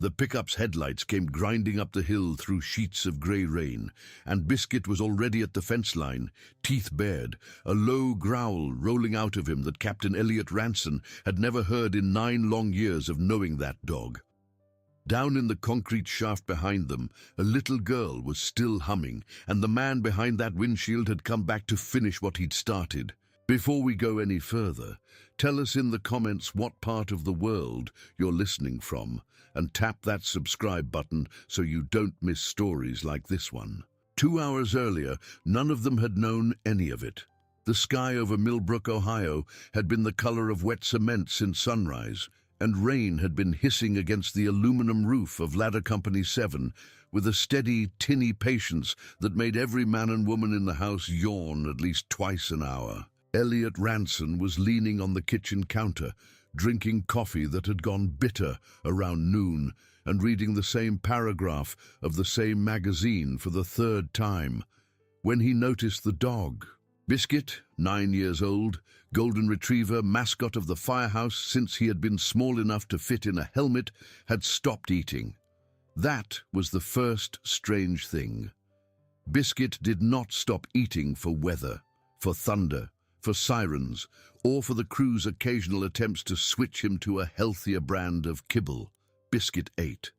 The pickup's headlights came grinding up the hill through sheets of grey rain, and Biscuit was already at the fence line, teeth bared, a low growl rolling out of him that Captain Elliot Ranson had never heard in 9 long years of knowing that dog. Down in the concrete shaft behind them, a little girl was still humming, and the man behind that windshield had come back to finish what he'd started. Before we go any further, tell us in the comments what part of the world you're listening from, and tap that subscribe button so you don't miss stories like this one. 2 hours earlier, none of them had known any of it. The sky over Millbrook, Ohio, had been the color of wet cement since sunrise, and rain had been hissing against the aluminum roof of Ladder Company 7 with a steady, tinny patience that made every man and woman in the house yawn at least twice an hour. Elliot Ranson was leaning on the kitchen counter, drinking coffee that had gone bitter around noon and reading the same paragraph of the same magazine for the 3rd time, when he noticed the dog. Biscuit, 9 years old, golden retriever, mascot of the firehouse since he had been small enough to fit in a helmet, had stopped eating. That was the first strange thing. Biscuit did not stop eating for weather, for thunder, for sirens, or for the crew's occasional attempts to switch him to a healthier brand of kibble. Biscuit ate.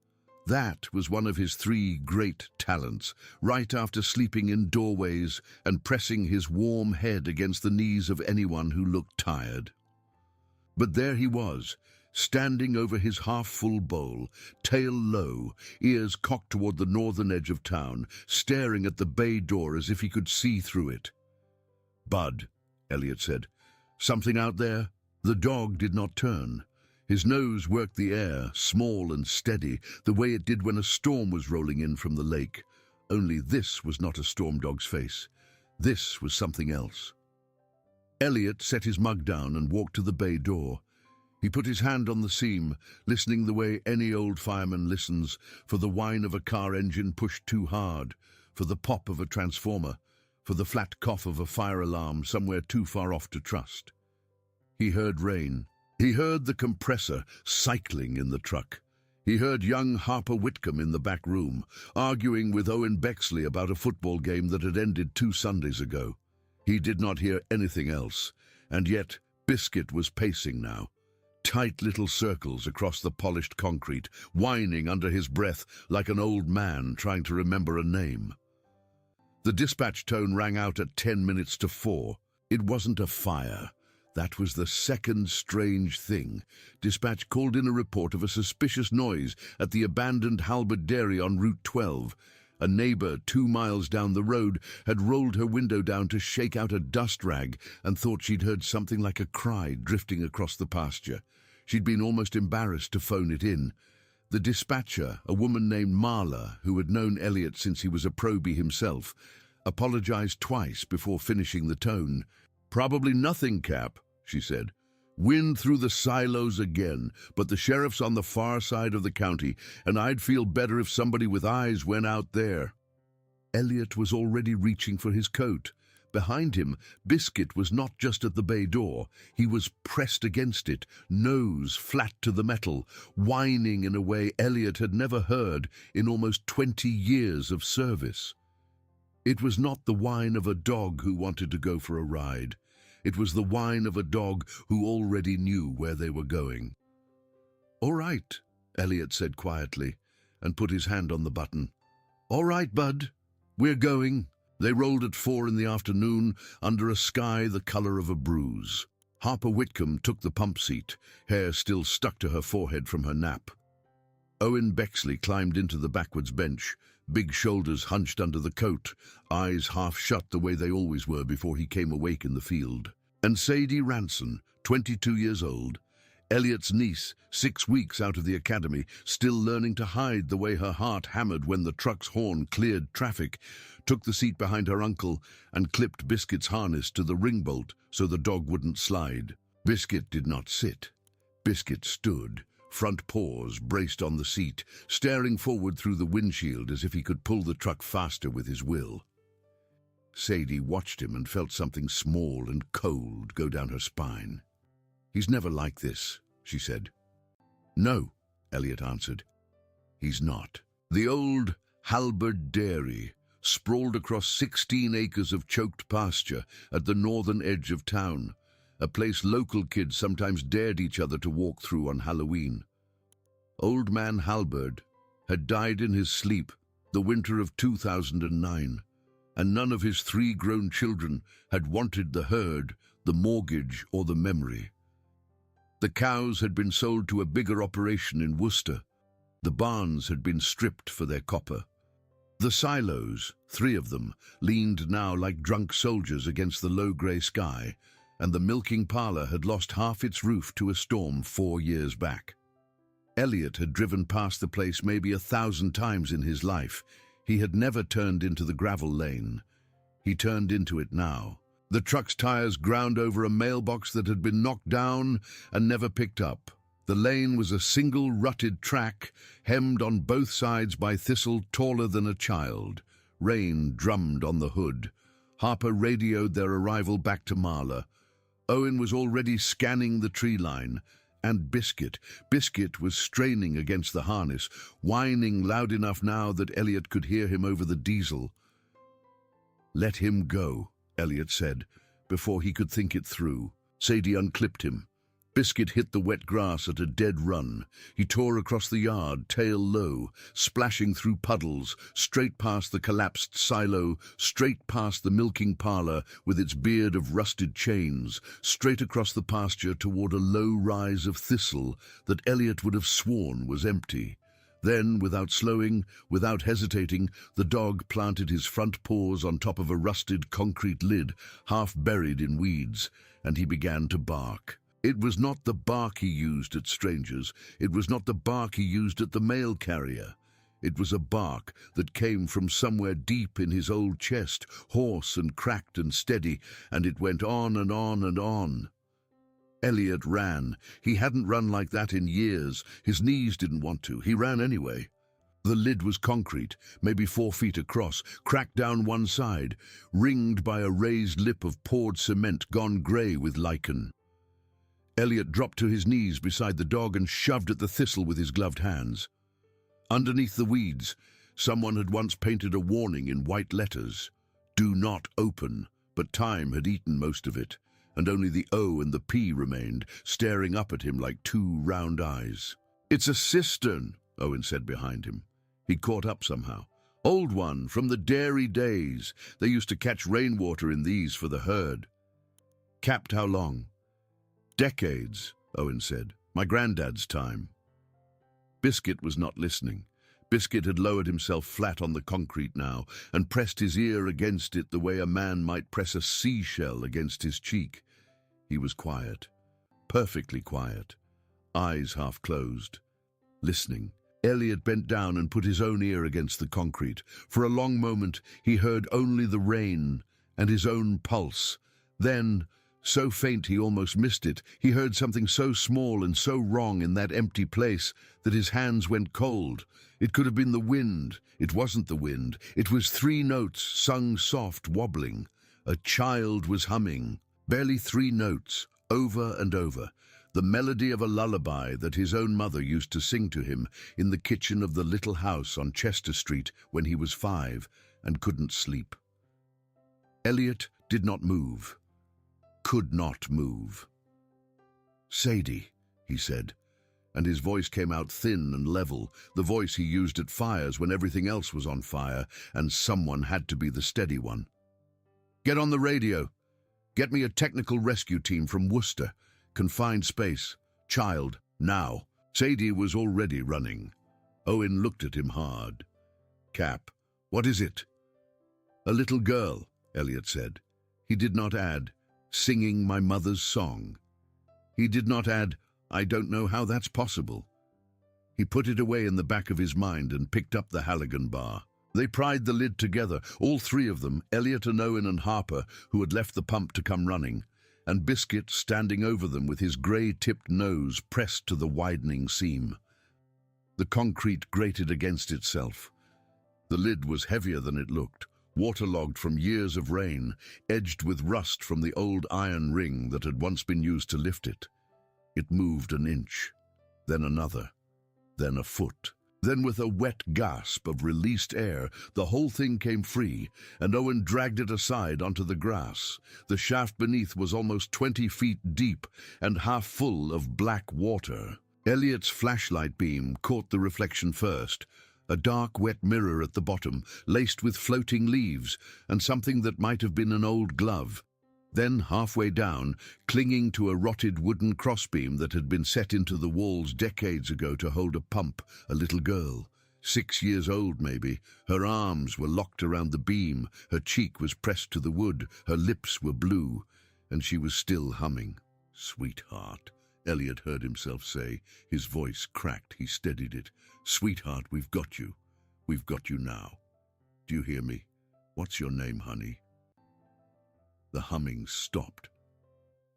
That was one of his 3 great talents, right after sleeping in doorways and pressing his warm head against the knees of anyone who looked tired. But there he was, standing over his half-full bowl, tail low, ears cocked toward the northern edge of town, staring at the bay door as if he could see through it. "Bud," Elliot said. "Something out there?" The dog did not turn. His nose worked the air, small and steady, the way it did when a storm was rolling in from the lake. Only this was not a storm dog's face. This was something else. Elliot set his mug down and walked to the bay door. He put his hand on the seam, listening the way any old fireman listens, for the whine of a car engine pushed too hard, for the pop of a transformer, for the flat cough of a fire alarm somewhere too far off to trust. He heard rain. He heard the compressor cycling in the truck. He heard young Harper Whitcomb in the back room, arguing with Owen Bexley about a football game that had ended 2 Sundays ago. He did not hear anything else, and yet Biscuit was pacing now. Tight little circles across the polished concrete, whining under his breath like an old man trying to remember a name. The dispatch tone rang out at 10 minutes to 4. It wasn't a fire. That was the second strange thing. Dispatch called in a report of a suspicious noise at the abandoned Halbert Dairy on Route 12. A neighbor 2 miles down the road had rolled her window down to shake out a dust rag and thought she'd heard something like a cry drifting across the pasture. She'd been almost embarrassed to phone it in. The dispatcher, a woman named Marla, who had known Elliot since he was a probie himself, apologized twice before finishing the tone. "Probably nothing, Cap," she said. "Wind through the silos again, but the sheriff's on the far side of the county, and I'd feel better if somebody with eyes went out there." Elliot was already reaching for his coat. Behind him, Biscuit was not just at the bay door. He was pressed against it, nose flat to the metal, whining in a way Elliot had never heard in almost 20 years of service. It was not the whine of a dog who wanted to go for a ride. It was the whine of a dog who already knew where they were going. "All right," Elliot said quietly, and put his hand on the button. "All right, Bud. We're going." They rolled at 4 in the afternoon under a sky the color of a bruise. Harper Whitcomb took the pump seat, hair still stuck to her forehead from her nap. Owen Bexley climbed into the backwards bench, big shoulders hunched under the coat, eyes half shut the way they always were before he came awake in the field. And Sadie Ranson, 22 years old, Elliot's niece, 6 weeks out of the academy, still learning to hide the way her heart hammered when the truck's horn cleared traffic, took the seat behind her uncle and clipped Biscuit's harness to the ring bolt so the dog wouldn't slide. Biscuit did not sit. Biscuit stood, front paws braced on the seat, staring forward through the windshield as if he could pull the truck faster with his will. Sadie watched him and felt something small and cold go down her spine. "He's never like this," she said. "No," Elliot answered. He's not. The old Halberd Dairy sprawled across 16 acres of choked pasture at the northern edge of town, a place local kids sometimes dared each other to walk through on Halloween. Old man Halberd had died in his sleep the winter of 2009, and none of his 3 grown children had wanted the herd, the mortgage, or the memory. The cows had been sold to a bigger operation in Worcester. The barns had been stripped for their copper. The silos, 3 of them, leaned now like drunk soldiers against the low grey sky, and the milking parlour had lost half its roof to a storm 4 years back. Elliot had driven past the place maybe 1,000 times in his life. He had never turned into the gravel lane. He turned into it now. The truck's tires ground over a mailbox that had been knocked down and never picked up. The lane was a single rutted track, hemmed on both sides by thistle taller than a child. Rain drummed on the hood. Harper radioed their arrival back to Marla. Owen was already scanning the tree line. And Biscuit was straining against the harness, whining loud enough now that Elliot could hear him over the diesel. "Let him go," Elliot said, before he could think it through. Sadie unclipped him. Biscuit hit the wet grass at a dead run. He tore across the yard, tail low, splashing through puddles, straight past the collapsed silo, straight past the milking parlour with its beard of rusted chains, straight across the pasture toward a low rise of thistle that Elliot would have sworn was empty. Then, without slowing, without hesitating, the dog planted his front paws on top of a rusted concrete lid, half buried in weeds, and he began to bark. It was not the bark he used at strangers. It was not the bark he used at the mail carrier. It was a bark that came from somewhere deep in his old chest, hoarse and cracked and steady, and it went on and on and on. Elliot ran. He hadn't run like that in years. His knees didn't want to. He ran anyway. The lid was concrete, maybe 4 feet across, cracked down one side, ringed by a raised lip of poured cement gone grey with lichen. Elliot dropped to his knees beside the dog and shoved at the thistle with his gloved hands. Underneath the weeds, someone had once painted a warning in white letters. "Do not open," but time had eaten most of it, and only the O and the P remained, staring up at him like 2 round eyes. "It's a cistern," Owen said behind him. He caught up somehow. "Old one, from the dairy days. They used to catch rainwater in these for the herd." "Capped how long?" "Decades," Owen said. "My granddad's time." Biscuit was not listening. Biscuit had lowered himself flat on the concrete now and pressed his ear against it the way a man might press a seashell against his cheek. He was quiet, perfectly quiet, eyes half closed, listening. Elliot bent down and put his own ear against the concrete. For a long moment he heard only the rain and his own pulse. Then, so faint he almost missed it, he heard something so small and so wrong in that empty place that his hands went cold. It could have been the wind. It wasn't the wind. It was 3 notes, sung soft, wobbling. A child was humming. Barely 3 notes, over and over. The melody of a lullaby that his own mother used to sing to him in the kitchen of the little house on Chester Street when he was 5 and couldn't sleep. Elliot did not move. Could not move. "Sadie," he said, and his voice came out thin and level, the voice he used at fires when everything else was on fire, and someone had to be the steady one. "Get on the radio. Get me a technical rescue team from Worcester. Confined space. Child. Now." Sadie was already running. Owen looked at him hard. "Cap, what is it?" "A little girl," Elliot said. He did not add, "singing my mother's song." He did not add, "I don't know how that's possible." He put it away in the back of his mind and picked up the Halligan bar. They pried the lid together, all 3 of them, Elliot and Owen and Harper, who had left the pump to come running, and Biscuit standing over them with his grey-tipped nose pressed to the widening seam. The concrete grated against itself. The lid was heavier than it looked, waterlogged from years of rain, edged with rust from the old iron ring that had once been used to lift it. It moved an inch, then another, then a foot. Then with a wet gasp of released air, the whole thing came free, and Owen dragged it aside onto the grass. The shaft beneath was almost 20 feet deep and half full of black water. Elliot's flashlight beam caught the reflection first, a dark wet mirror at the bottom, laced with floating leaves and something that might have been an old glove. Then, halfway down, clinging to a rotted wooden crossbeam that had been set into the walls decades ago to hold a pump, a little girl. 6 years old, maybe. Her arms were locked around the beam, her cheek was pressed to the wood, her lips were blue, and she was still humming. "Sweetheart," Elliot heard himself say. His voice cracked. He steadied it. "Sweetheart, we've got you. We've got you now. Do you hear me? What's your name, honey?" The humming stopped.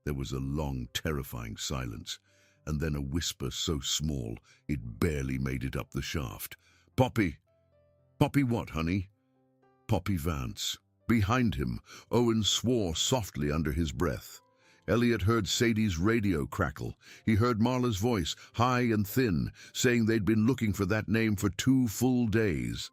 There was a long, terrifying silence, and then a whisper so small it barely made it up the shaft. "Poppy." "Poppy what, honey?" "Poppy Vance." Behind him, Owen swore softly under his breath. Elliot heard Sadie's radio crackle. He heard Marla's voice, high and thin, saying they'd been looking for that name for 2 full days.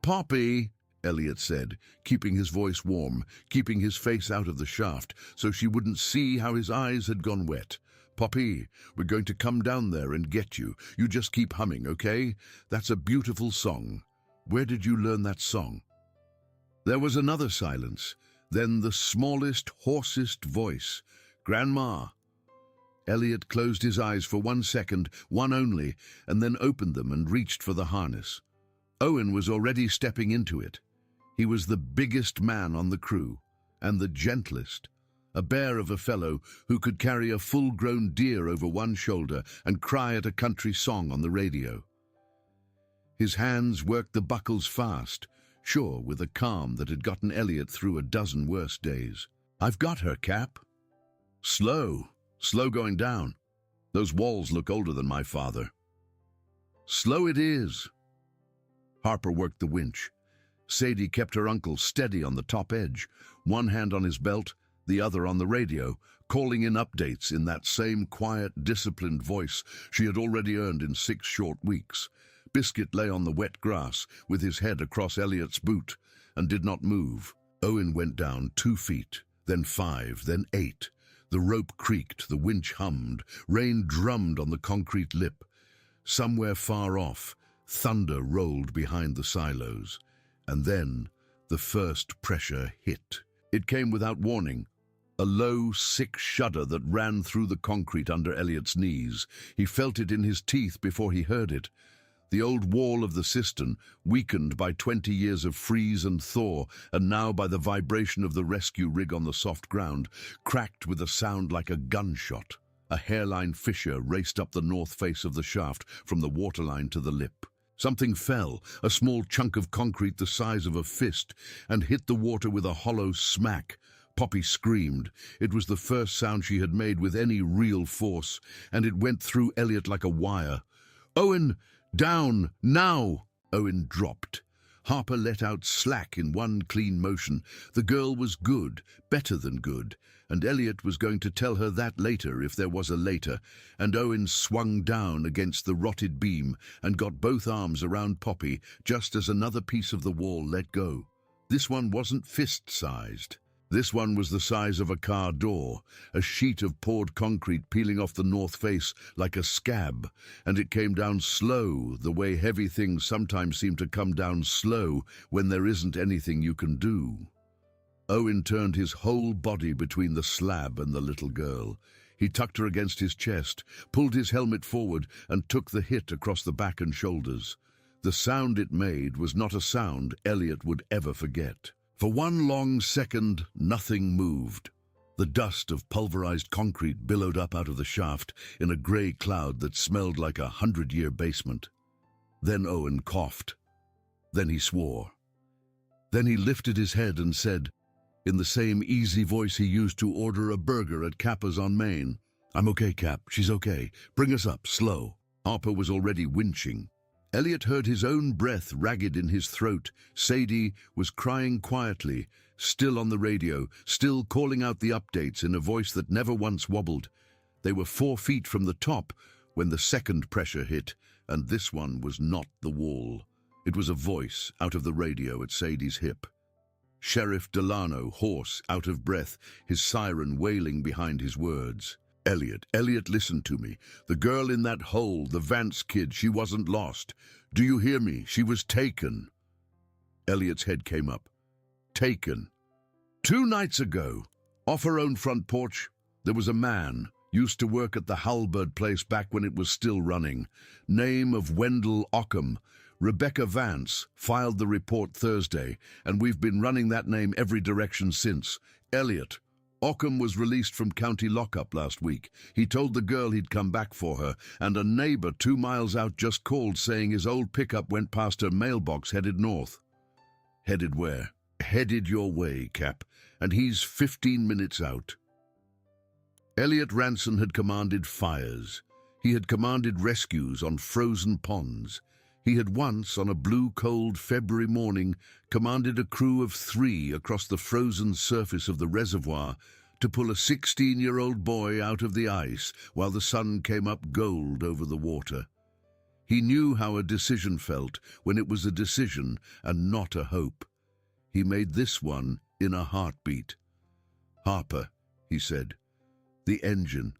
"Poppy," Elliot said, keeping his voice warm, keeping his face out of the shaft so she wouldn't see how his eyes had gone wet. "Poppy, we're going to come down there and get you. You just keep humming, okay? That's a beautiful song. Where did you learn that song?" There was another silence, then the smallest, hoarsest voice. "Grandma." Elliot closed his eyes for 1 second, one only, and then opened them and reached for the harness. Owen was already stepping into it. He was the biggest man on the crew, and the gentlest, a bear of a fellow who could carry a full-grown deer over one shoulder and cry at a country song on the radio. His hands worked the buckles fast, sure, with a calm that had gotten Elliot through a dozen worse days. "I've got her, Cap." "Slow going down. Those walls look older than my father." "Slow it is." Harper worked the winch. Sadie kept her uncle steady on the top edge, one hand on his belt, the other on the radio, calling in updates in that same quiet, disciplined voice she had already earned in 6 short weeks. Biscuit lay on the wet grass, with his head across Elliot's boot, and did not move. Owen went down 2 feet, then 5, then 8. The rope creaked, the winch hummed, rain drummed on the concrete lip. Somewhere far off, thunder rolled behind the silos. And then the first pressure hit. It came without warning, a low, sick shudder that ran through the concrete under Elliot's knees. He felt it in his teeth before he heard it. The old wall of the cistern, weakened by 20 years of freeze and thaw, and now by the vibration of the rescue rig on the soft ground, cracked with a sound like a gunshot. A hairline fissure raced up the north face of the shaft from the waterline to the lip. Something fell, a small chunk of concrete the size of a fist, and hit the water with a hollow smack. Poppy screamed. It was the first sound she had made with any real force, and it went through Elliot like a wire. "Owen, down, now!" Owen dropped. Harper let out slack in one clean motion. The girl was good, better than good, and Elliot was going to tell her that later if there was a later, and Owen swung down against the rotted beam and got both arms around Poppy just as another piece of the wall let go. This one wasn't fist-sized. This one was the size of a car door, a sheet of poured concrete peeling off the north face like a scab, and it came down slow, the way heavy things sometimes seem to come down slow when there isn't anything you can do. Owen turned his whole body between the slab and the little girl. He tucked her against his chest, pulled his helmet forward, and took the hit across the back and shoulders. The sound it made was not a sound Elliot would ever forget. For one long second, nothing moved. The dust of pulverized concrete billowed up out of the shaft in a grey cloud that smelled like a 100-year basement. Then Owen coughed. Then he swore. Then he lifted his head and said, in the same easy voice he used to order a burger at Kappa's on Main, "I'm okay, Cap. She's okay. Bring us up, slow." Harper was already winching. Elliot heard his own breath ragged in his throat. Sadie was crying quietly, still on the radio, still calling out the updates in a voice that never once wobbled. They were 4 feet from the top when the second pressure hit, and this one was not the wall. It was a voice out of the radio at Sadie's hip. Sheriff Delano, hoarse, out of breath, his siren wailing behind his words. Elliot, listen to me. The girl in that hole, the Vance kid, she wasn't lost. Do you hear me? She was taken. Elliot's head came up. Taken. 2 nights ago, off her own front porch, there was a man, used to work at the Halberd place back when it was still running. Name of Wendell Ockham. Rebecca Vance filed the report Thursday, and we've been running that name every direction since. Elliot, Ockham was released from county lockup last week. He told the girl he'd come back for her, and a neighbor 2 miles out just called saying his old pickup went past her mailbox headed north. Headed where? Headed your way, Cap, and he's 15 minutes out. Elliot Ranson had commanded fires. He had commanded rescues on frozen ponds. He had once, on a blue, cold February morning, commanded a crew of 3 across the frozen surface of the reservoir to pull a 16-year-old boy out of the ice while the sun came up gold over the water. He knew how a decision felt when it was a decision and not a hope. He made this one in a heartbeat. Harper, he said. The engine.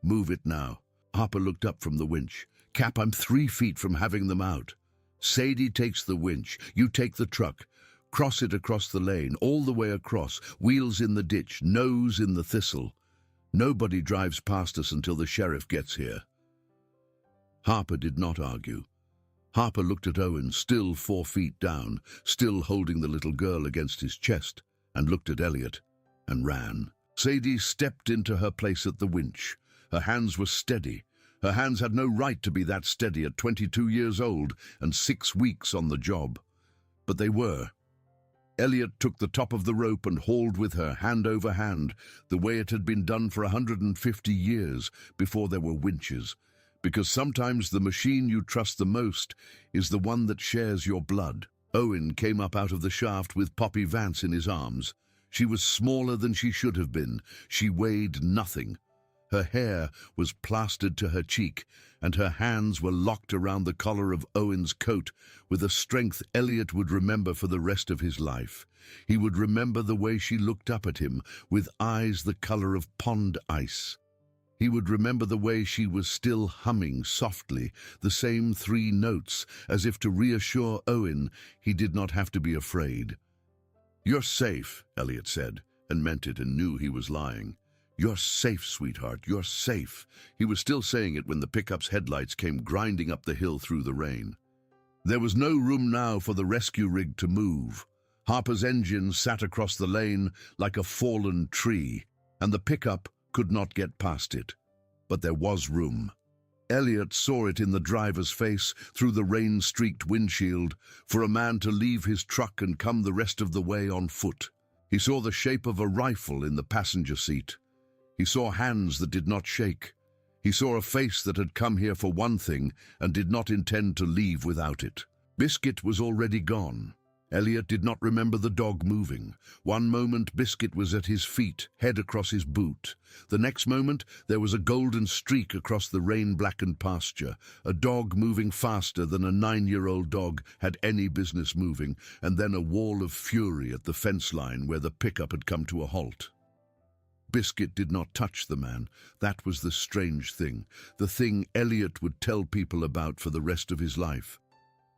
Move it now. Harper looked up from the winch. Cap, I'm 3 feet from having them out. Sadie takes the winch. You take the truck. Cross it across the lane, all the way across. Wheels in the ditch, nose in the thistle. Nobody drives past us until the sheriff gets here. Harper did not argue. Harper looked at Owen, still 4 feet down, still holding the little girl against his chest, and looked at Elliot, and ran. Sadie stepped into her place at the winch. Her hands were steady. Her hands had no right to be that steady at 22 years old and 6 weeks on the job. But they were. Elliot took the top of the rope and hauled with her, hand over hand, the way it had been done for 150 years before there were winches. Because sometimes the machine you trust the most is the one that shares your blood. Owen came up out of the shaft with Poppy Vance in his arms. She was smaller than she should have been. She weighed nothing. Her hair was plastered to her cheek, and her hands were locked around the collar of Owen's coat with a strength Elliot would remember for the rest of his life. He would remember the way she looked up at him with eyes the color of pond ice. He would remember the way she was still humming softly, the same 3 notes, as if to reassure Owen he did not have to be afraid. "You're safe," Elliot said, and meant it and knew he was lying. "You're safe, sweetheart, you're safe." He was still saying it when the pickup's headlights came grinding up the hill through the rain. There was no room now for the rescue rig to move. Harper's engine sat across the lane like a fallen tree, and the pickup could not get past it. But there was room. Elliot saw it in the driver's face through the rain-streaked windshield for a man to leave his truck and come the rest of the way on foot. He saw the shape of a rifle in the passenger seat. He saw hands that did not shake. He saw a face that had come here for one thing and did not intend to leave without it. Biscuit was already gone. Elliot did not remember the dog moving. One moment Biscuit was at his feet, head across his boot. The next moment there was a golden streak across the rain-blackened pasture, a dog moving faster than a 9-year-old dog had any business moving, and then a wall of fury at the fence line where the pickup had come to a halt. Biscuit did not touch the man. That was the strange thing, the thing Elliot would tell people about for the rest of his life.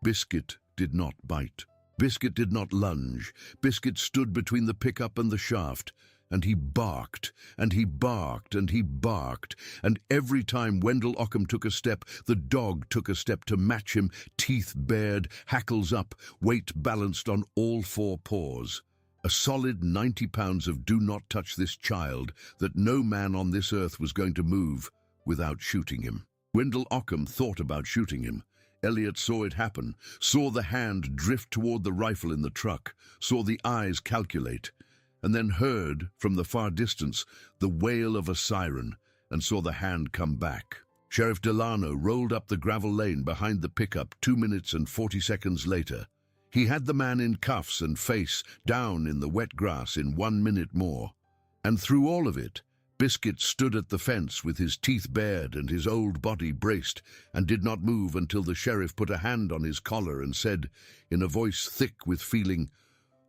Biscuit did not bite. Biscuit did not lunge. Biscuit stood between the pickup and the shaft, and he barked, and he barked, and he barked, and every time Wendell Ockham took a step, the dog took a step to match him, teeth bared, hackles up, weight balanced on all 4 paws. A solid 90 pounds of do not touch this child that no man on this earth was going to move without shooting him. Wendell Ockham thought about shooting him. Elliot saw it happen, saw the hand drift toward the rifle in the truck, saw the eyes calculate, and then heard, from the far distance, the wail of a siren, and saw the hand come back. Sheriff Delano rolled up the gravel lane behind the pickup 2 minutes and 40 seconds later. He had the man in cuffs and face down in the wet grass in 1 minute more. And through all of it, Biscuit stood at the fence with his teeth bared and his old body braced, and did not move until the sheriff put a hand on his collar and said, in a voice thick with feeling,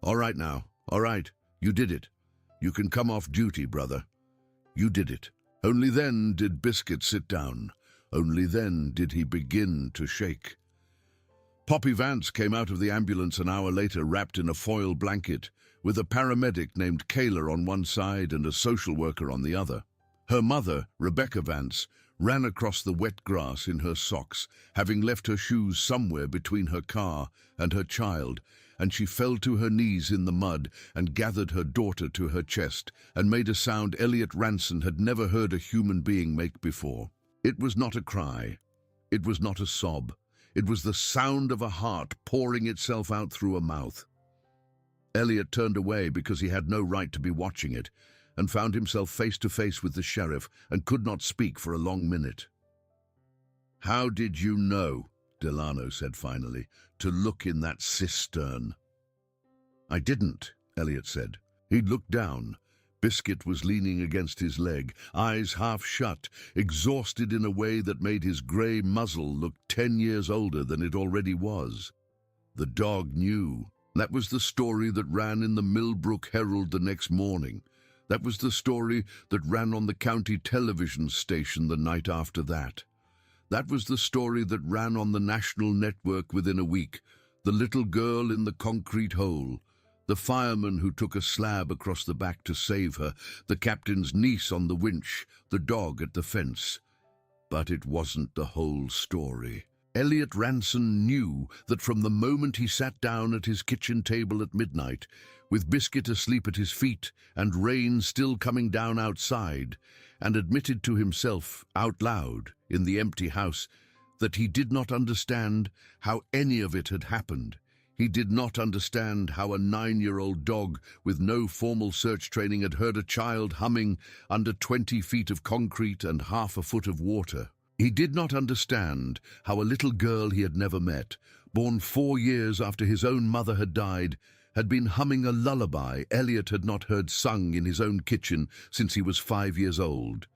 "All right now, all right, you did it. You can come off duty, brother. You did it." Only then did Biscuit sit down. Only then did he begin to shake. Poppy Vance came out of the ambulance an hour later wrapped in a foil blanket, with a paramedic named Kayla on one side and a social worker on the other. Her mother, Rebecca Vance, ran across the wet grass in her socks, having left her shoes somewhere between her car and her child, and she fell to her knees in the mud and gathered her daughter to her chest and made a sound Elliot Ranson had never heard a human being make before. It was not a cry. It was not a sob. It was the sound of a heart pouring itself out through a mouth. Elliot turned away because he had no right to be watching it, and found himself face to face with the sheriff and could not speak for a long minute. "How did you know," Delano said finally, "to look in that cistern?" "I didn't," Elliot said. He'd looked down. Biscuit was leaning against his leg, eyes half shut, exhausted in a way that made his grey muzzle look 10 years older than it already was. The dog knew. That was the story that ran in the Millbrook Herald the next morning. That was the story that ran on the county television station the night after that. That was the story that ran on the national network within a week. The little girl in the concrete hole. The fireman who took a slab across the back to save her. The captain's niece on the winch. The dog at the fence. But it wasn't the whole story. Elliot Ranson knew that from the moment he sat down at his kitchen table at midnight, with Biscuit asleep at his feet and rain still coming down outside, and admitted to himself, out loud, in the empty house, that he did not understand how any of it had happened. He did not understand how a 9-year-old dog with no formal search training had heard a child humming under 20 feet of concrete and half a foot of water. He did not understand how a little girl he had never met, born 4 years after his own mother had died, had been humming a lullaby Elliot had not heard sung in his own kitchen since he was 5 years old.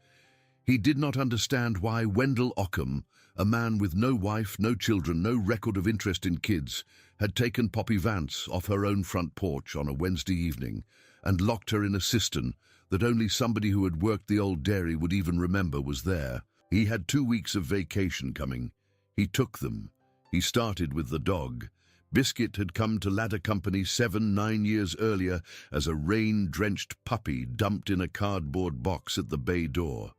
He did not understand why Wendell Ockham, a man with no wife, no children, no record of interest in kids, had taken Poppy Vance off her own front porch on a Wednesday evening and locked her in a cistern that only somebody who had worked the old dairy would even remember was there. He had 2 weeks of vacation coming. He took them. He started with the dog. Biscuit had come to Ladder Company 7-9 years earlier as a rain-drenched puppy dumped in a cardboard box at the bay door.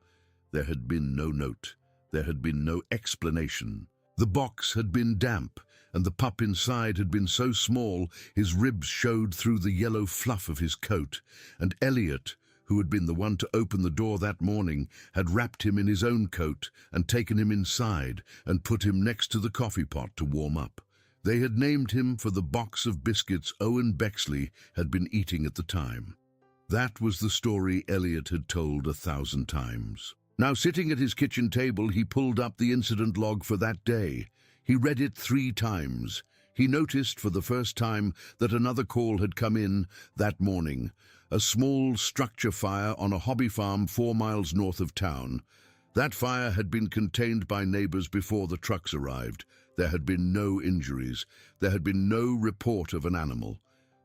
There had been no note. There had been no explanation. The box had been damp, and the pup inside had been so small his ribs showed through the yellow fluff of his coat, and Elliot, who had been the one to open the door that morning, had wrapped him in his own coat and taken him inside and put him next to the coffee pot to warm up. They had named him for the box of biscuits Owen Bexley had been eating at the time. That was the story Elliot had told 1,000 times. Now, sitting at his kitchen table, he pulled up the incident log for that day. He read it 3 times. He noticed for the first time that another call had come in that morning. A small structure fire on a hobby farm 4 miles north of town. That fire had been contained by neighbors before the trucks arrived. There had been no injuries. There had been no report of an animal.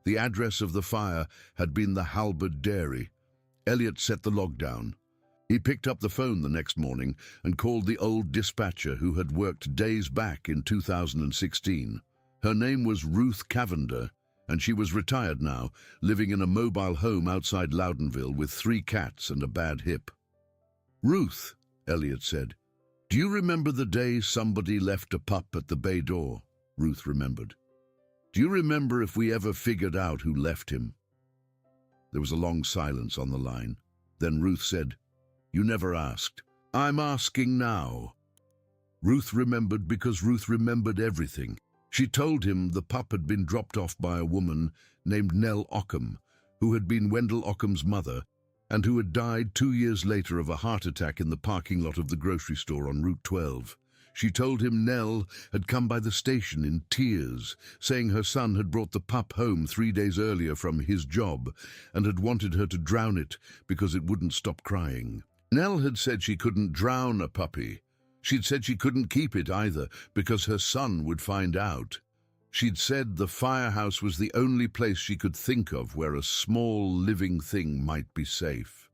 The address of the fire had been the Halberd Dairy. Elliot set the log down. He picked up the phone the next morning and called the old dispatcher who had worked days back in 2016. Her name was Ruth Cavender, and she was retired now, living in a mobile home outside Loudonville with 3 cats and a bad hip. "Ruth," Elliot said, "do you remember the day somebody left a pup at the bay door?" Ruth remembered. "Do you remember if we ever figured out who left him?" There was a long silence on the line. Then Ruth said, "You never asked." "I'm asking now." Ruth remembered because Ruth remembered everything. She told him the pup had been dropped off by a woman named Nell Ockham, who had been Wendell Ockham's mother, and who had died 2 years later of a heart attack in the parking lot of the grocery store on Route 12. She told him Nell had come by the station in tears, saying her son had brought the pup home 3 days earlier from his job and had wanted her to drown it because it wouldn't stop crying. Nell had said she couldn't drown a puppy. She'd said she couldn't keep it either because her son would find out. She'd said the firehouse was the only place she could think of where a small living thing might be safe.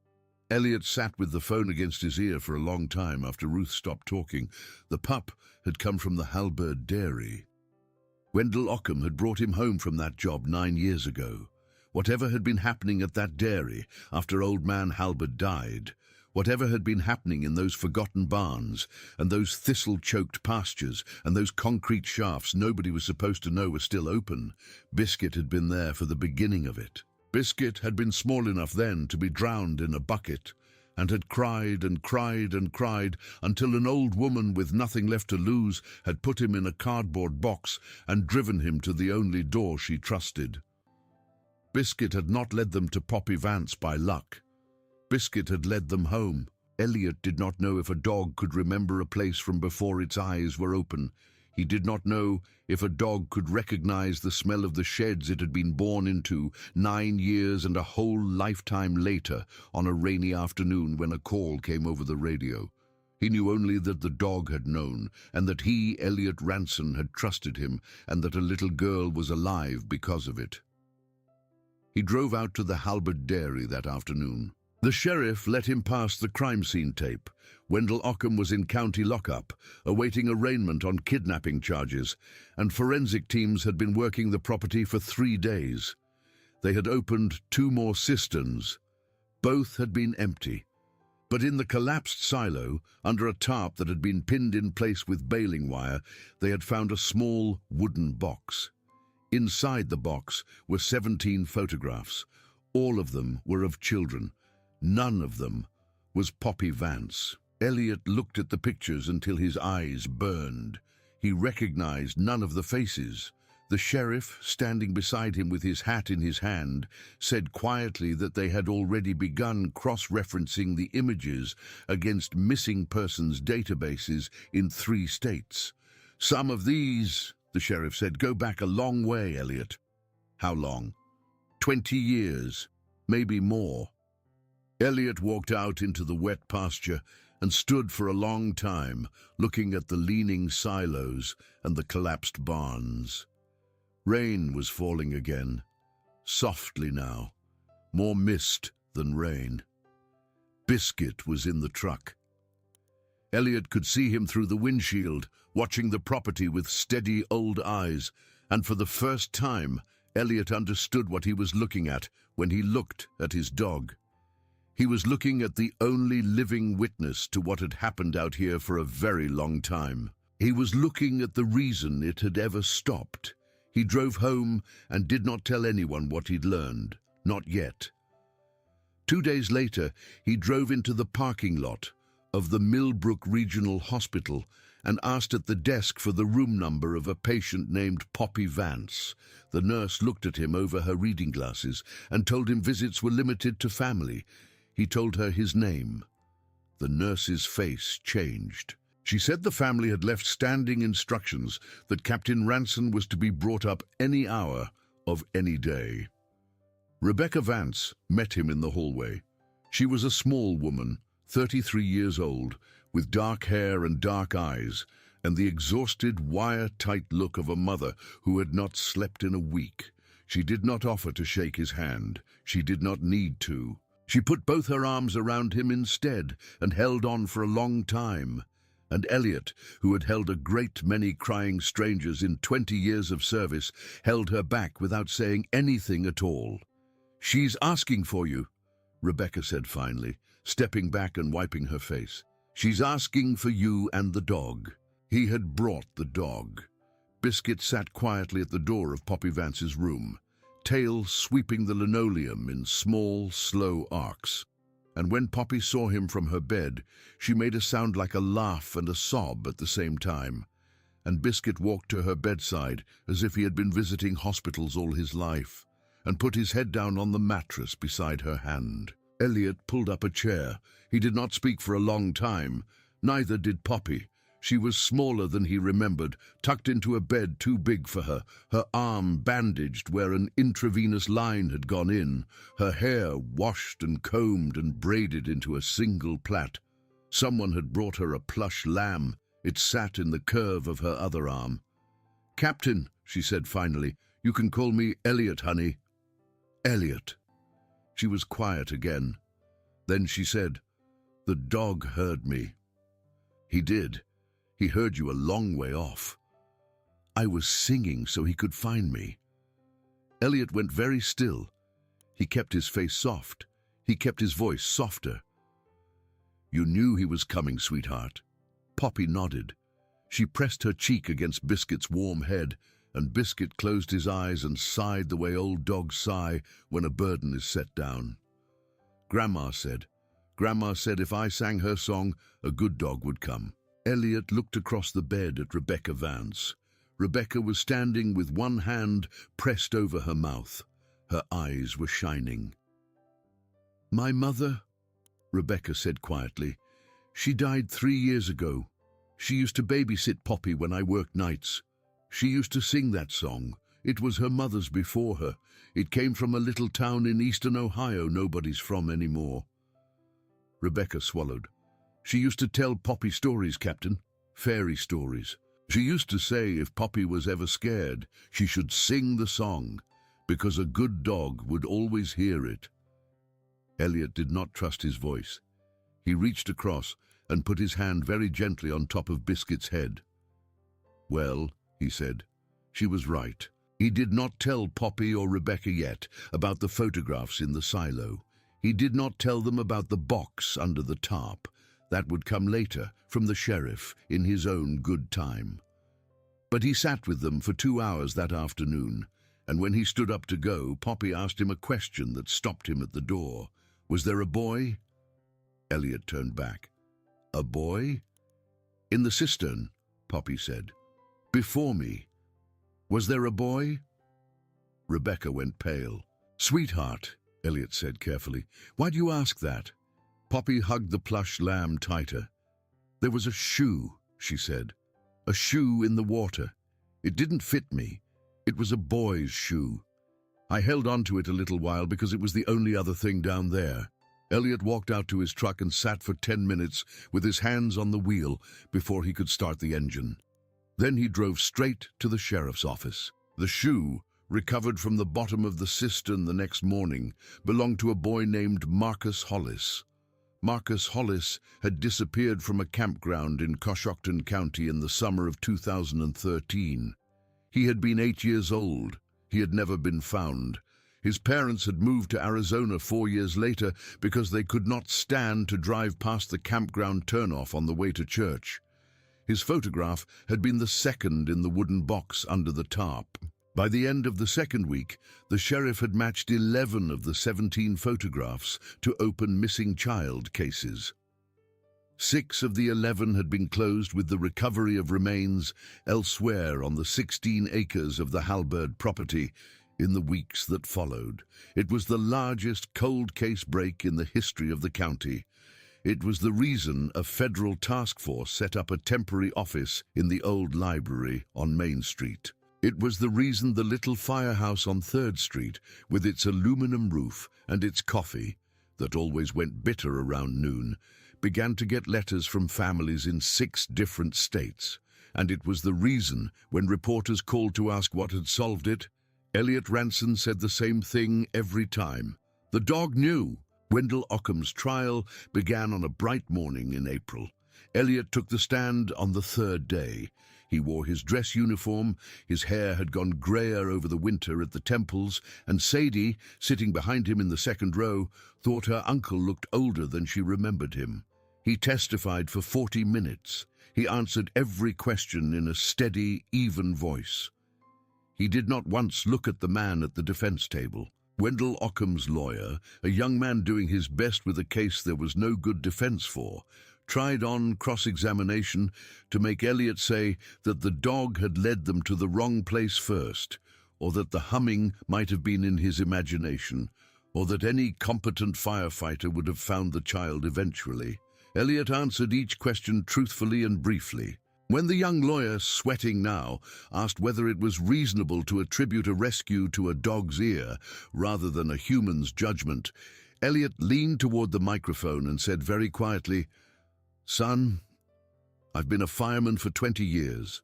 Elliot sat with the phone against his ear for a long time after Ruth stopped talking. The pup had come from the Halberd dairy. Wendell Ockham had brought him home from that job 9 years ago. Whatever had been happening at that dairy after old man Halberd died, whatever had been happening in those forgotten barns and those thistle-choked pastures and those concrete shafts nobody was supposed to know were still open, Biscuit had been there for the beginning of it. Biscuit had been small enough then to be drowned in a bucket and had cried and cried and cried until an old woman with nothing left to lose had put him in a cardboard box and driven him to the only door she trusted. Biscuit had not led them to Poppy Vance by luck. Biscuit had led them home. Elliot did not know if a dog could remember a place from before its eyes were open. He did not know if a dog could recognize the smell of the sheds it had been born into 9 years and a whole lifetime later on a rainy afternoon when a call came over the radio. He knew only that the dog had known, and that he, Elliot Ranson, had trusted him, and that a little girl was alive because of it. He drove out to the Halberd dairy that afternoon. The sheriff let him pass the crime scene tape. Wendell Ockham was in county lockup, awaiting arraignment on kidnapping charges, and forensic teams had been working the property for 3 days. They had opened 2 more cisterns. Both had been empty. But in the collapsed silo, under a tarp that had been pinned in place with baling wire, they had found a small wooden box. Inside the box were 17 photographs. All of them were of children. None of them was Poppy Vance. Elliot looked at the pictures until his eyes burned. He recognized none of the faces. The sheriff, standing beside him with his hat in his hand, said quietly that they had already begun cross-referencing the images against missing persons databases in 3 states. "Some of these," the sheriff said, "go back a long way, Elliot." "How long?" 20 years, maybe more. Elliot walked out into the wet pasture and stood for a long time, looking at the leaning silos and the collapsed barns. Rain was falling again, softly now, more mist than rain. Biscuit was in the truck. Elliot could see him through the windshield, watching the property with steady old eyes, and for the first time, Elliot understood what he was looking at when he looked at his dog. He was looking at the only living witness to what had happened out here for a very long time. He was looking at the reason it had ever stopped. He drove home and did not tell anyone what he'd learned. Not yet. 2 days later, he drove into the parking lot of the Millbrook Regional Hospital and asked at the desk for the room number of a patient named Poppy Vance. The nurse looked at him over her reading glasses and told him visits were limited to family. He told her his name. The nurse's face changed. She said the family had left standing instructions that Captain Ranson was to be brought up any hour of any day. Rebecca Vance met him in the hallway. She was a small woman, 33 years old, with dark hair and dark eyes, and the exhausted, wire-tight look of a mother who had not slept in a week. She did not offer to shake his hand. She did not need to. She put both her arms around him instead and held on for a long time. And Elliot, who had held a great many crying strangers in 20 years of service, held her back without saying anything at all. "She's asking for you," Rebecca said finally, stepping back and wiping her face. "She's asking for you and the dog." He had brought the dog. Biscuit sat quietly at the door of Poppy Vance's room, tail sweeping the linoleum in small, slow arcs. And when Poppy saw him from her bed, she made a sound like a laugh and a sob at the same time. And Biscuit walked to her bedside as if he had been visiting hospitals all his life, and put his head down on the mattress beside her hand. Elliot pulled up a chair. He did not speak for a long time. Neither did Poppy. She was smaller than he remembered, tucked into a bed too big for her, her arm bandaged where an intravenous line had gone in, her hair washed and combed and braided into a single plait. Someone had brought her a plush lamb. It sat in the curve of her other arm. "Captain," she said finally, "you can call me Elliot, honey." Elliot. She was quiet again. Then she said, "The dog heard me." "He did. He heard you a long way off. I was singing so he could find me." Elliot went very still. He kept his face soft. He kept his voice softer. "You knew he was coming, sweetheart." Poppy nodded. She pressed her cheek against Biscuit's warm head, and Biscuit closed his eyes and sighed the way old dogs sigh when a burden is set down. Grandma said if I sang her song, a good dog would come." Elliot looked across the bed at Rebecca Vance. Rebecca was standing with one hand pressed over her mouth. Her eyes were shining. "My mother," Rebecca said quietly, "she died 3 years ago. She used to babysit Poppy when I worked nights. She used to sing that song. It was her mother's before her. It came from a little town in eastern Ohio nobody's from anymore." Rebecca swallowed. "She used to tell Poppy stories, Captain. Fairy stories. She used to say if Poppy was ever scared, she should sing the song, because a good dog would always hear it." Elliot did not trust his voice. He reached across and put his hand very gently on top of Biscuit's head. "Well," he said, "she was right." He did not tell Poppy or Rebecca yet about the photographs in the silo. He did not tell them about the box under the tarp. That would come later, from the sheriff, in his own good time. But he sat with them for 2 hours that afternoon, and when he stood up to go, Poppy asked him a question that stopped him at the door. "Was there a boy?" Elliot turned back. "A boy?" "In the cistern," Poppy said. "Before me. Was there a boy?" Rebecca went pale. "Sweetheart," Elliot said carefully, "why do you ask that?" Poppy hugged the plush lamb tighter. "There was a shoe," she said. "A shoe in the water. It didn't fit me. It was a boy's shoe. I held on to it a little while because it was the only other thing down there." Elliot walked out to his truck and sat for 10 minutes with his hands on the wheel before he could start the engine. Then he drove straight to the sheriff's office. The shoe, recovered from the bottom of the cistern the next morning, belonged to a boy named Marcus Hollis. Marcus Hollis had disappeared from a campground in Coshocton County in the summer of 2013. He had been 8 years old. He had never been found. His parents had moved to Arizona 4 years later because they could not stand to drive past the campground turnoff on the way to church. His photograph had been the second in the wooden box under the tarp. By the end of the second week, the sheriff had matched 11 of the 17 photographs to open missing child cases. 6 of the 11 had been closed with the recovery of remains elsewhere on the 16 acres of the Halberd property in the weeks that followed. It was the largest cold case break in the history of the county. It was the reason a federal task force set up a temporary office in the old library on Main Street. It was the reason the little firehouse on 3rd Street, with its aluminum roof and its coffee, that always went bitter around noon, began to get letters from families in 6 different states. And it was the reason, when reporters called to ask what had solved it, Elliot Ranson said the same thing every time. The dog knew. Wendell Occam's trial began on a bright morning in April. Elliot took the stand on the 3rd day. He wore his dress uniform, his hair had gone grayer over the winter at the temples, and Sadie, sitting behind him in the 2nd row, thought her uncle looked older than she remembered him. He testified for 40 minutes. He answered every question in a steady, even voice. He did not once look at the man at the defense table. Wendell Occam's lawyer, a young man doing his best with a case there was no good defense for, tried on cross-examination to make Elliot say that the dog had led them to the wrong place first, or that the humming might have been in his imagination, or that any competent firefighter would have found the child eventually. Elliot answered each question truthfully and briefly. When the young lawyer, sweating now, asked whether it was reasonable to attribute a rescue to a dog's ear rather than a human's judgment, Elliot leaned toward the microphone and said very quietly, "Son, I've been a fireman for 20 years.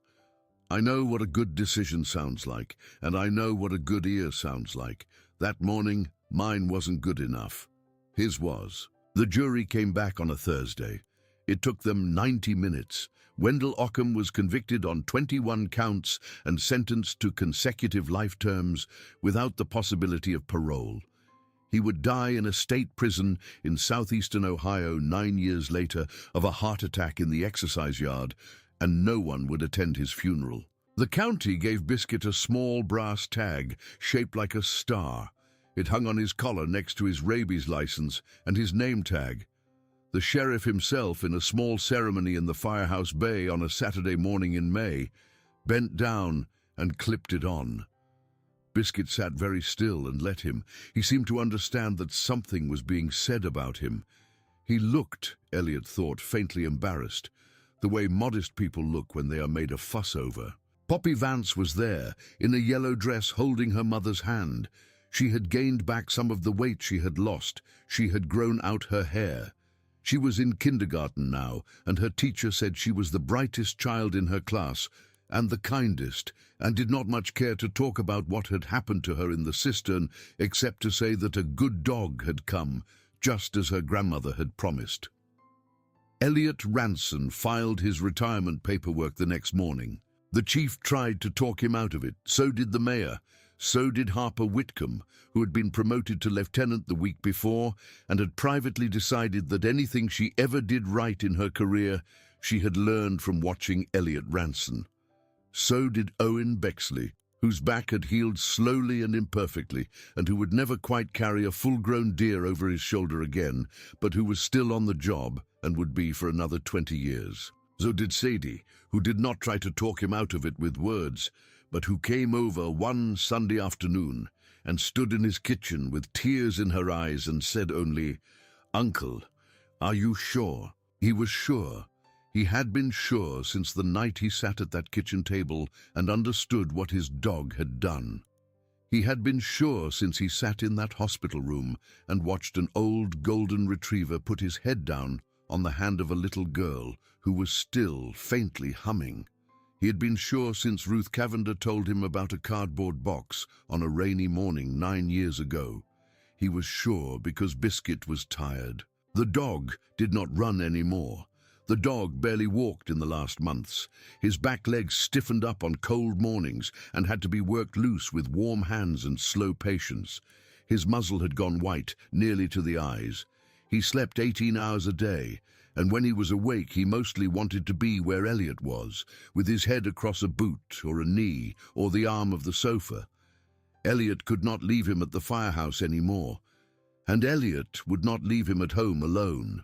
I know what a good decision sounds like, and I know what a good ear sounds like. That morning, mine wasn't good enough. His was." The jury came back on a Thursday. It took them 90 minutes. Wendell Ockham was convicted on 21 counts and sentenced to consecutive life terms without the possibility of parole. He would die in a state prison in southeastern Ohio 9 years later of a heart attack in the exercise yard, and no one would attend his funeral. The county gave Biscuit a small brass tag shaped like a star. It hung on his collar next to his rabies license and his name tag. The sheriff himself, in a small ceremony in the firehouse bay on a Saturday morning in May, bent down and clipped it on. Biscuit sat very still and let him. He seemed to understand that something was being said about him. He looked, Elliot thought, faintly embarrassed, the way modest people look when they are made a fuss over. Poppy Vance was there, in a yellow dress, holding her mother's hand. She had gained back some of the weight she had lost. She had grown out her hair. She was in kindergarten now, and her teacher said she was the brightest child in her class, and the kindest, and did not much care to talk about what had happened to her in the cistern, except to say that a good dog had come, just as her grandmother had promised. Elliot Ranson filed his retirement paperwork the next morning. The chief tried to talk him out of it. So did the mayor. So did Harper Whitcomb, who had been promoted to lieutenant the week before and had privately decided that anything she ever did right in her career she had learned from watching Elliot Ranson. So did Owen Bexley, whose back had healed slowly and imperfectly, and who would never quite carry a full-grown deer over his shoulder again, but who was still on the job and would be for another 20 years. So did Sadie, who did not try to talk him out of it with words, but who came over one Sunday afternoon and stood in his kitchen with tears in her eyes and said only, "Uncle, are you sure?" He was sure. He had been sure since the night he sat at that kitchen table and understood what his dog had done. He had been sure since he sat in that hospital room and watched an old golden retriever put his head down on the hand of a little girl who was still faintly humming. He had been sure since Ruth Cavender told him about a cardboard box on a rainy morning 9 years ago. He was sure because Biscuit was tired. The dog did not run anymore. The dog barely walked in the last months. His back legs stiffened up on cold mornings and had to be worked loose with warm hands and slow patience. His muzzle had gone white, nearly to the eyes. He slept 18 hours a day, and when he was awake he mostly wanted to be where Elliot was, with his head across a boot or a knee or the arm of the sofa. Elliot could not leave him at the firehouse anymore, and Elliot would not leave him at home alone.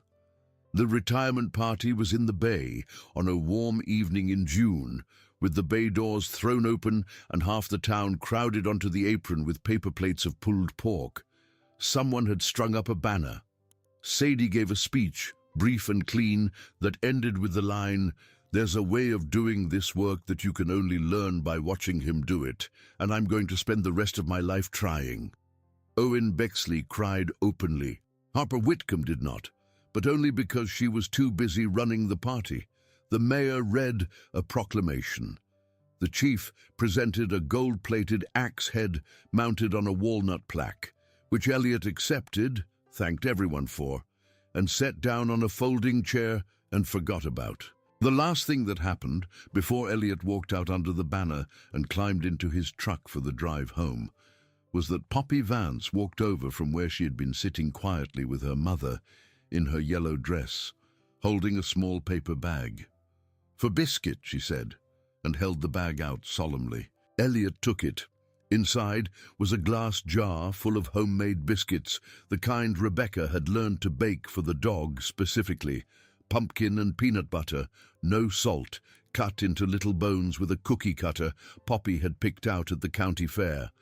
The retirement party was in the bay on a warm evening in June, with the bay doors thrown open and half the town crowded onto the apron with paper plates of pulled pork. Someone had strung up a banner. Sadie gave a speech, brief and clean, that ended with the line, "There's a way of doing this work that you can only learn by watching him do it, and I'm going to spend the rest of my life trying." Owen Bexley cried openly. Harper Whitcomb did not, but only because she was too busy running the party. The mayor read a proclamation. The chief presented a gold-plated axe head mounted on a walnut plaque, which Elliot accepted, thanked everyone for, and sat down on a folding chair and forgot about. The last thing that happened, before Elliot walked out under the banner and climbed into his truck for the drive home, was that Poppy Vance walked over from where she had been sitting quietly with her mother in her yellow dress, holding a small paper bag. "For Biscuit," she said, and held the bag out solemnly. Elliot took it. Inside was a glass jar full of homemade biscuits, the kind Rebecca had learned to bake for the dog specifically. Pumpkin and peanut butter, no salt, cut into little bones with a cookie cutter Poppy had picked out at the county fair.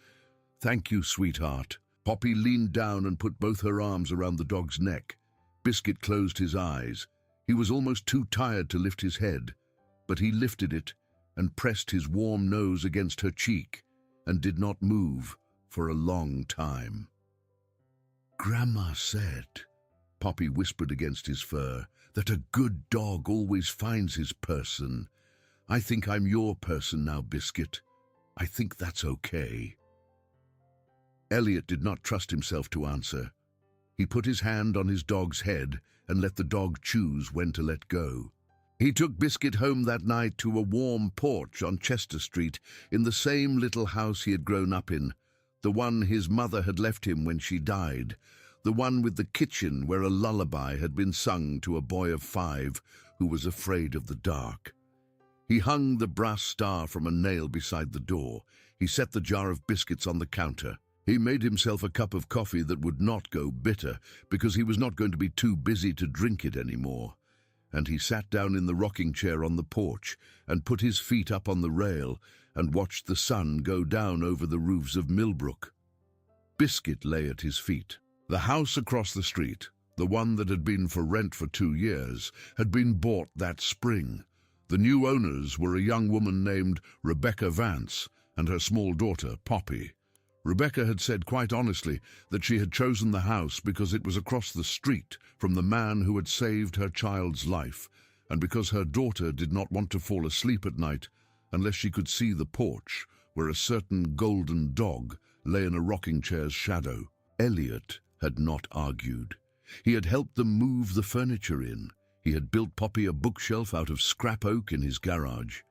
"Thank you, sweetheart." Poppy leaned down and put both her arms around the dog's neck. Biscuit closed his eyes. He was almost too tired to lift his head. but he lifted it and pressed his warm nose against her cheek and did not move for a long time. "Grandma said," Poppy whispered against his fur, "that a good dog always finds his person. I think I'm your person now, Biscuit. I think that's okay." Elliot did not trust himself to answer. He put his hand on his dog's head and let the dog choose when to let go. He took Biscuit home that night to a warm porch on Chester Street in the same little house he had grown up in, the one his mother had left him when she died, the one with the kitchen where a lullaby had been sung to a boy of 5 who was afraid of the dark. He hung the brass star from a nail beside the door. He set the jar of biscuits on the counter. He made himself a cup of coffee that would not go bitter, because he was not going to be too busy to drink it anymore. And he sat down in the rocking chair on the porch and put his feet up on the rail and watched the sun go down over the roofs of Millbrook. Biscuit lay at his feet. The house across the street, the one that had been for rent for 2 years, had been bought that spring. The new owners were a young woman named Rebecca Vance and her small daughter, Poppy. Rebecca had said quite honestly that she had chosen the house because it was across the street from the man who had saved her child's life, and because her daughter did not want to fall asleep at night unless she could see the porch where a certain golden dog lay in a rocking chair's shadow. Elliot had not argued. He had helped them move the furniture in. He had built Poppy a bookshelf out of scrap oak in his garage.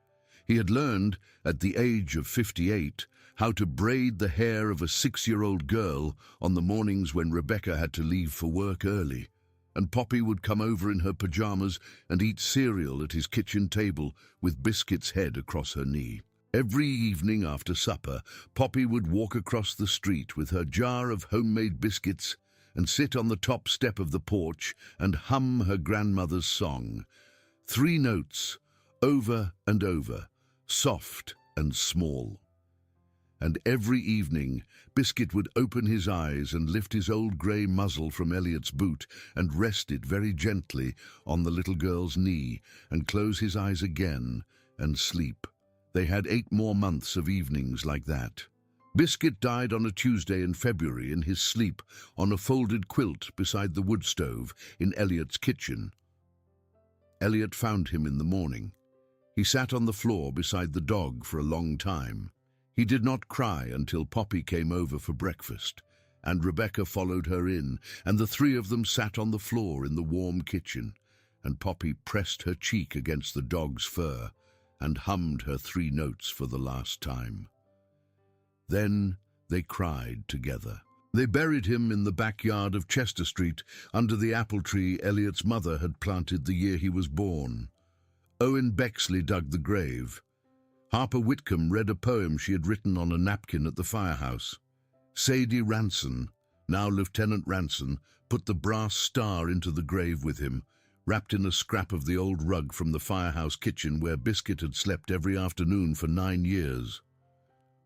He had learned, at the age of 58, how to braid the hair of a 6-year-old girl on the mornings when Rebecca had to leave for work early, and Poppy would come over in her pajamas and eat cereal at his kitchen table with Biscuit's head across her knee. Every evening after supper, Poppy would walk across the street with her jar of homemade biscuits and sit on the top step of the porch and hum her grandmother's song. 3 notes, over and over, soft and small. And every evening, Biscuit would open his eyes and lift his old grey muzzle from Elliot's boot and rest it very gently on the little girl's knee and close his eyes again and sleep. They had 8 more months of evenings like that. Biscuit died on a Tuesday in February in his sleep on a folded quilt beside the wood stove in Elliot's kitchen. Elliot found him in the morning. He sat on the floor beside the dog for a long time. He did not cry until Poppy came over for breakfast, and Rebecca followed her in, and the 3 of them sat on the floor in the warm kitchen, and Poppy pressed her cheek against the dog's fur and hummed her 3 notes for the last time. Then they cried together. They buried him in the backyard of Chester Street under the apple tree Elliot's mother had planted the year he was born. Owen Bexley dug the grave. Harper Whitcomb read a poem she had written on a napkin at the firehouse. Sadie Ranson, now Lieutenant Ranson, put the brass star into the grave with him, wrapped in a scrap of the old rug from the firehouse kitchen where Biscuit had slept every afternoon for 9 years.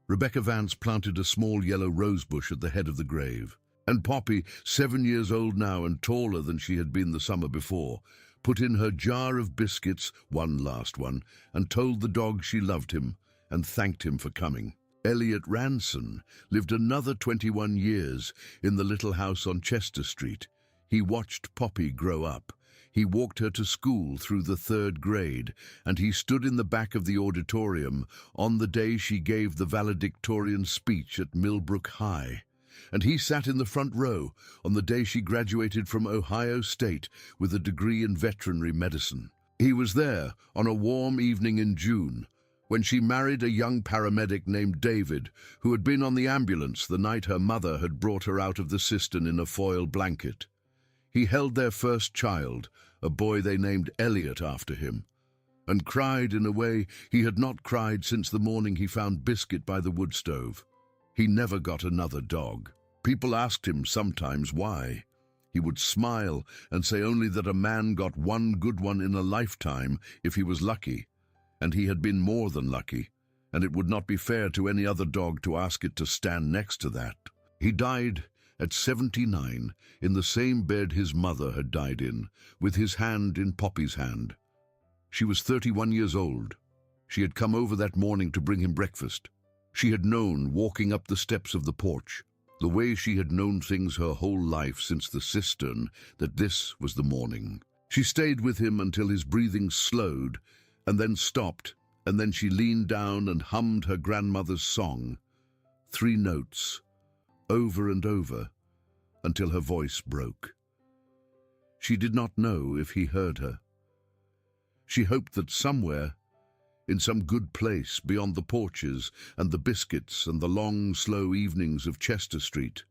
Rebecca Vance planted a small yellow rose bush at the head of the grave, and Poppy, 7 years old now and taller than she had been the summer before, put in her jar of biscuits, one last one, and told the dog she loved him and thanked him for coming. Elliot Ranson lived another 21 years in the little house on Chester Street. He watched Poppy grow up. He walked her to school through the 3rd grade, and he stood in the back of the auditorium on the day she gave the valedictorian speech at Millbrook High. And he sat in the front row on the day she graduated from Ohio State with a degree in veterinary medicine. He was there on a warm evening in June, when she married a young paramedic named David, who had been on the ambulance the night her mother had brought her out of the cistern in a foil blanket. He held their first child, a boy they named Elliot after him, and cried in a way he had not cried since the morning he found Biscuit by the wood stove. He never got another dog. People asked him sometimes why. He would smile and say only that a man got one good one in a lifetime if he was lucky, and he had been more than lucky, and it would not be fair to any other dog to ask it to stand next to that. He died at 79 in the same bed his mother had died in, with his hand in Poppy's hand. She was 31 years old. She had come over that morning to bring him breakfast. She had known, walking up the steps of the porch, the way she had known things her whole life since the cistern, that this was the morning. She stayed with him until his breathing slowed, and then stopped, and then she leaned down and hummed her grandmother's song, 3 notes, over and over, until her voice broke. She did not know if he heard her. She hoped that somewhere, in some good place beyond the porches and the biscuits and the long, slow evenings of Chester Street,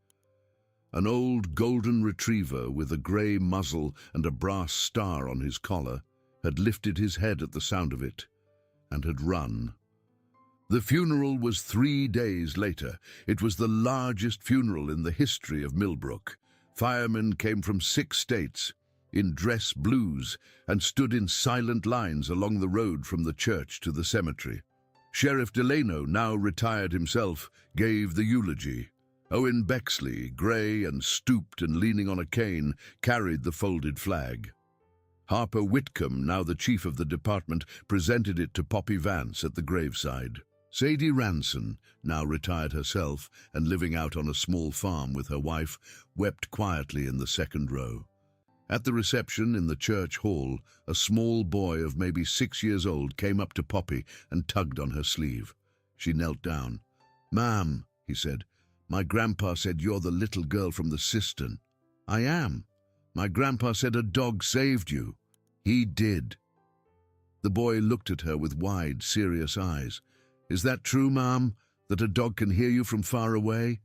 an old golden retriever with a grey muzzle and a brass star on his collar had lifted his head at the sound of it and had run. The funeral was 3 days later. It was the largest funeral in the history of Millbrook. Firemen came from 6 states, in dress blues, and stood in silent lines along the road from the church to the cemetery. Sheriff Delano, now retired himself, gave the eulogy. Owen Bexley, grey and stooped and leaning on a cane, carried the folded flag. Harper Whitcomb, now the chief of the department, presented it to Poppy Vance at the graveside. Sadie Ranson, now retired herself and living out on a small farm with her wife, wept quietly in the second row. At the reception in the church hall, a small boy of maybe 6 years old came up to Poppy and tugged on her sleeve. She knelt down. "Ma'am," he said, "my grandpa said you're the little girl from the cistern." "I am. My grandpa said a dog saved you." "He did." The boy looked at her with wide, serious eyes. "Is that true, ma'am, that a dog can hear you from far away?"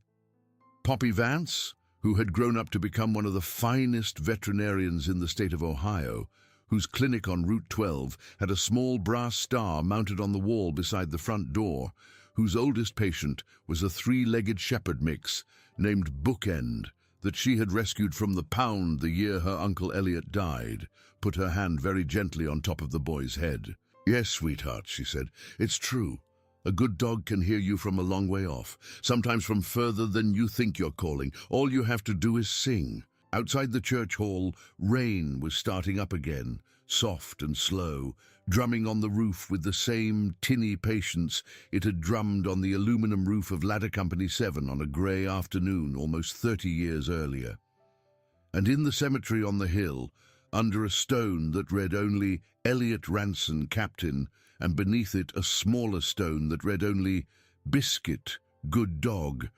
Poppy Vance, who had grown up to become one of the finest veterinarians in the state of Ohio, whose clinic on Route 12 had a small brass star mounted on the wall beside the front door, whose oldest patient was a 3-legged shepherd mix named Bookend, that she had rescued from the pound the year her Uncle Elliot died, put her hand very gently on top of the boy's head. "Yes, sweetheart," she said, "it's true. A good dog can hear you from a long way off, sometimes from further than you think you're calling. All you have to do is sing." Outside the church hall, rain was starting up again, soft and slow, drumming on the roof with the same tinny patience it had drummed on the aluminum roof of Ladder Company 7 on a grey afternoon almost 30 years earlier. And in the cemetery on the hill, under a stone that read only "Elliot Ranson, Captain," and beneath it a smaller stone that read only "Biscuit, Good Dog,"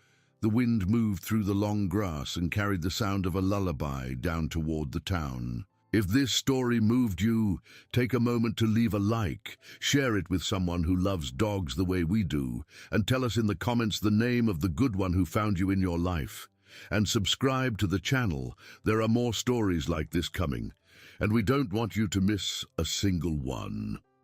the wind moved through the long grass and carried the sound of a lullaby down toward the town. If this story moved you, take a moment to leave a like, share it with someone who loves dogs the way we do, and tell us in the comments the name of the good one who found you in your life. And subscribe to the channel. There are more stories like this coming, and we don't want you to miss a single one.